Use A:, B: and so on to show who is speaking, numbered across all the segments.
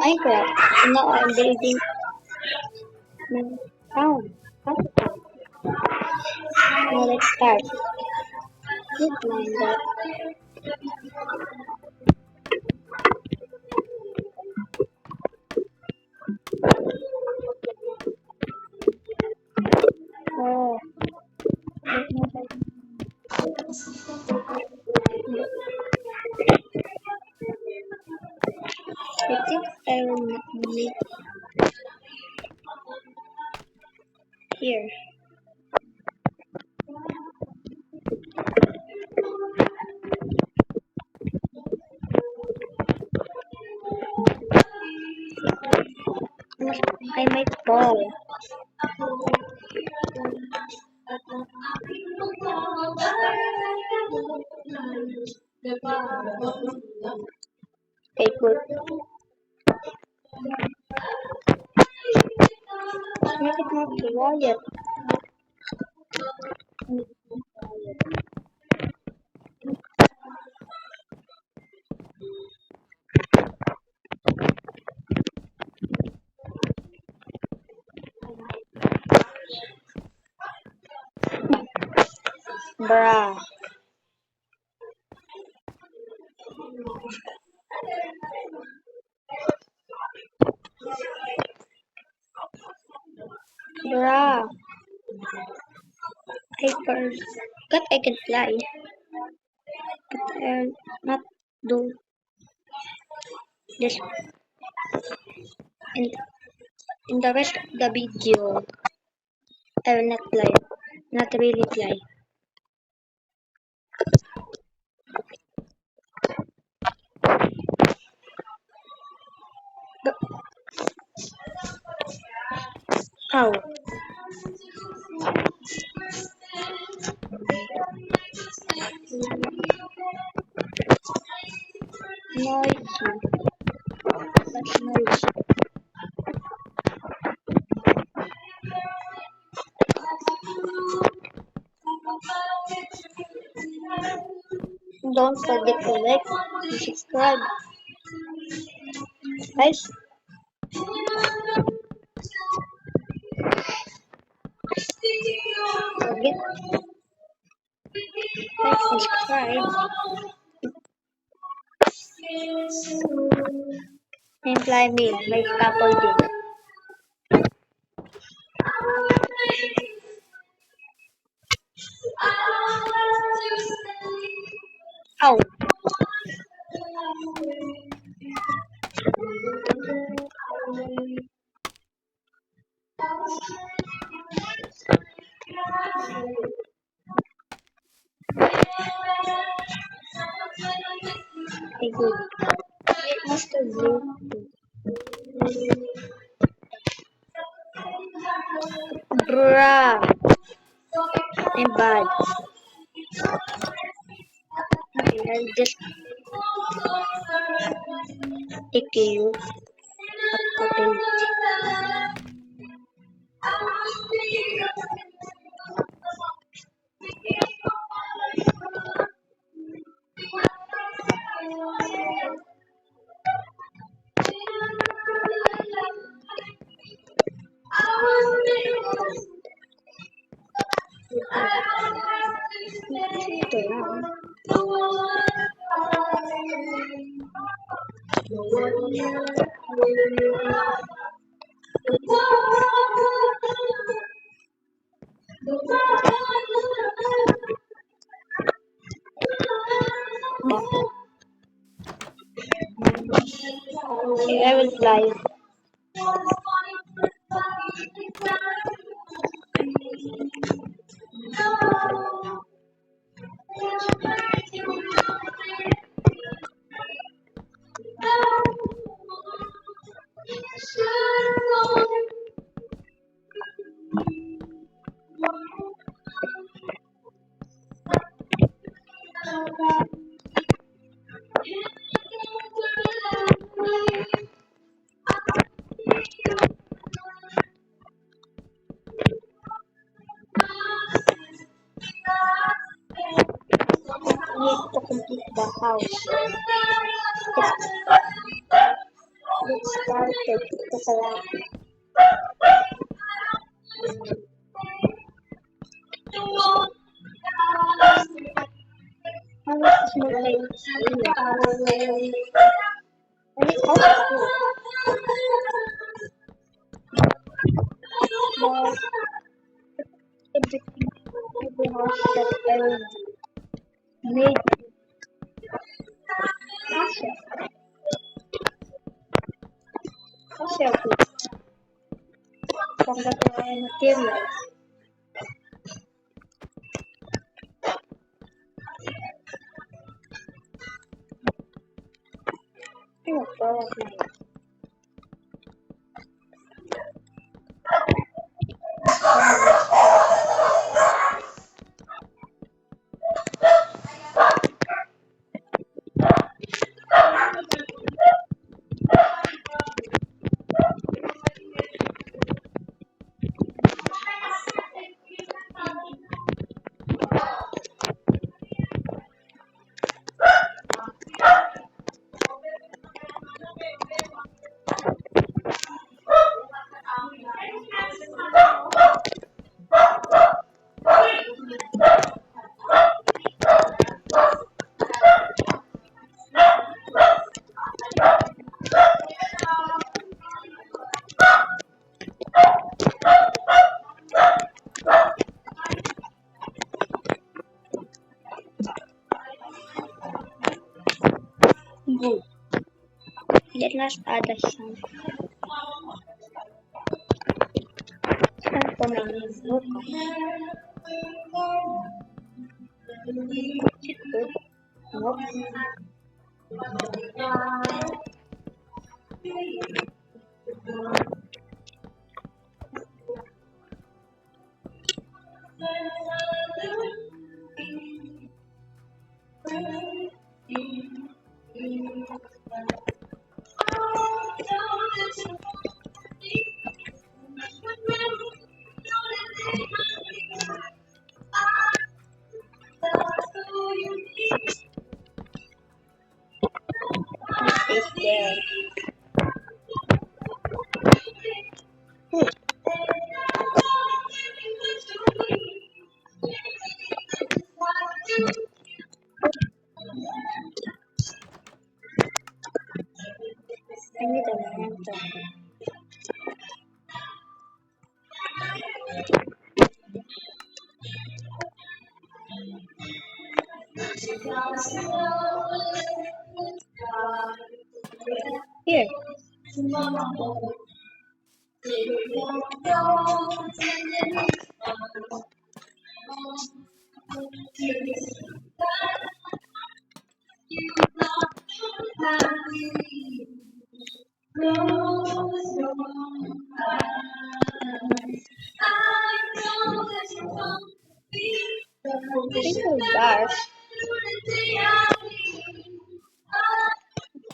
A: Minecraft. So now I'm building my town. Now let's start. Good Minecraft. Oh, I think I will make here. I make ball. Okay, good. Let's make it more quiet. Bruh. Bruh. I forgot I can fly. But I'll not do this in, in the rest of the video. I will not fly. Not really fly. But how? Noisy. That's noisy. Don't forget to like and subscribe. Guys, forget like and subscribe. And fly me by scaffolding. Ow. Okay, good. Master Blue. Bruh. I'm bad. Okay, I'll just take you a page. Ito lang. Okay, I will fly. Need to complete the house. Yes. Ito pala. How is small place? And it's also cool. But everything, every house that I made Russia. Russia food from the materials. Oh, God, nice. Good. Let's add some components. Good. Nope. It's there. Good. I need a memento. Here. It's so dark.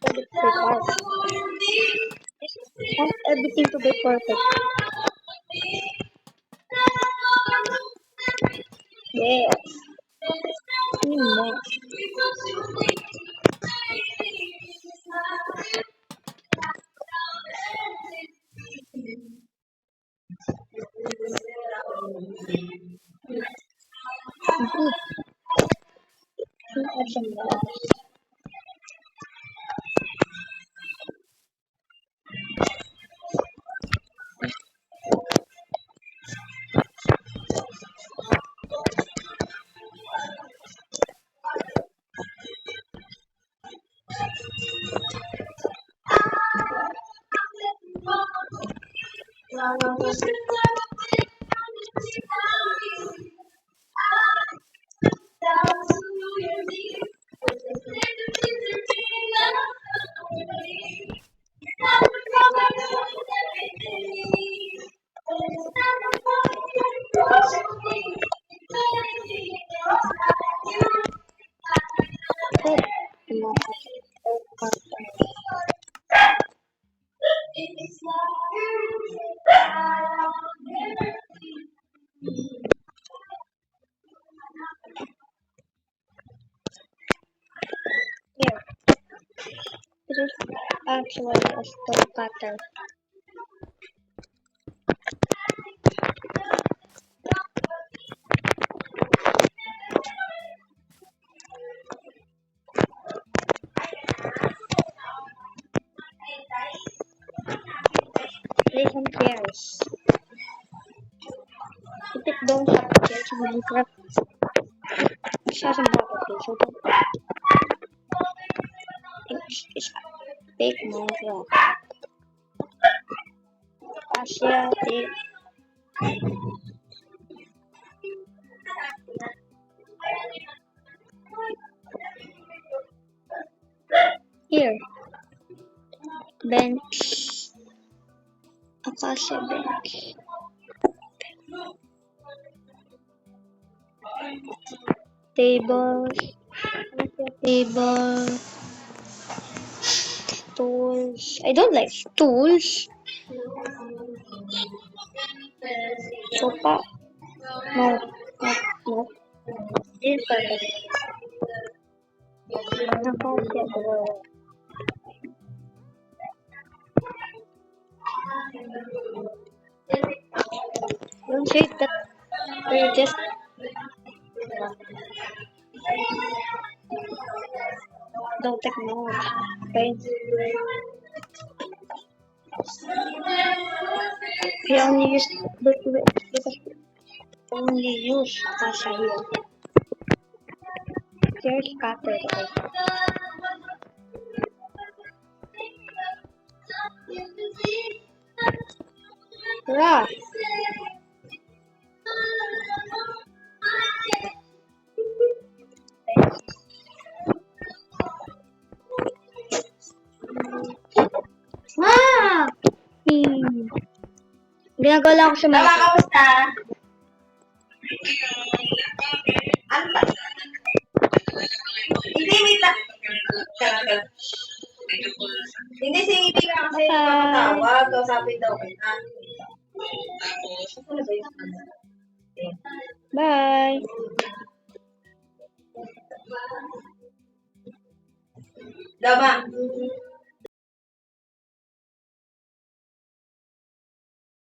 A: But it's so dark. I want everything to be perfect. Yes. Amen. Good. Add some more. Good. No. Here. It is Actually, a stone cutter. Play some chairs. If it don't have chairs in Minecraft, it doesn't have a place. So it's fake Minecraft. Asiatic. Here. Bench. Acacia bench. Table. Table. Stools. I don't like stools. Sofa. No. No. This purpose. Acacia drawer. Don't shake that. Or just don't take notes. Okay. We only use because only use Acacia here. Here's cutter. Okay. Hurrah! Ah! Ginagawa lang ako sa mga...
B: Kamusta? Ano ba? Hindi, wait lang. Hindi, si Ibi ka kasi papatawag. Kausapin daw kita. Ano ba yun?
A: Bye!
B: Dama.